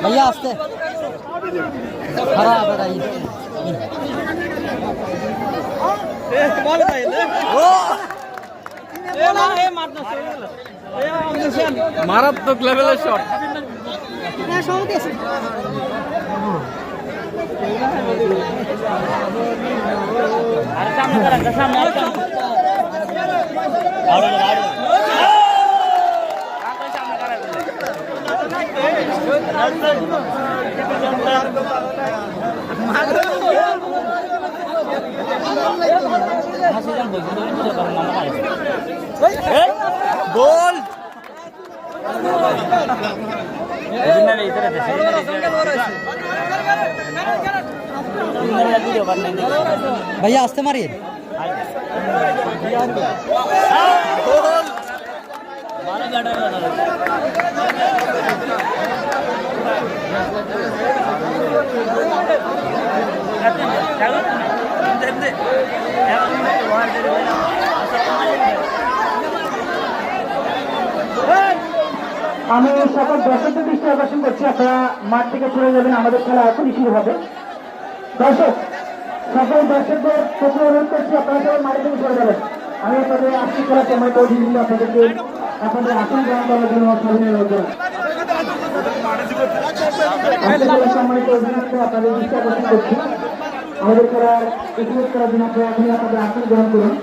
भैया आस्ते खराब है মারাত্মক লেভেলের শট। গোল भैया आस्ते मारिए আমি সকল দর্শকদের দৃষ্টি আকর্ষণ করছি, আপনারা মাঠ থেকে চলে যাবেন, আমাদের খেলা এখনই শুরু হবে। দর্শক, সকল দর্শকদের প্রতি অনুরোধ করছি, আপনারা সবাই মাঠে থেকে চলে যাবেন। আমি আপনাদের আজকে খেলা সময় পৌঁছে দিন, আপনাদেরকে আপনাদের আসন গ্রহণ করার জন্য সম্মানিত অধিনায়ক আপনাদের দৃষ্টি আকর্ষণ করছি। আমাদের খেলার উপভোগ করার জন্য এখনই আপনাদের আসন গ্রহণ করুন।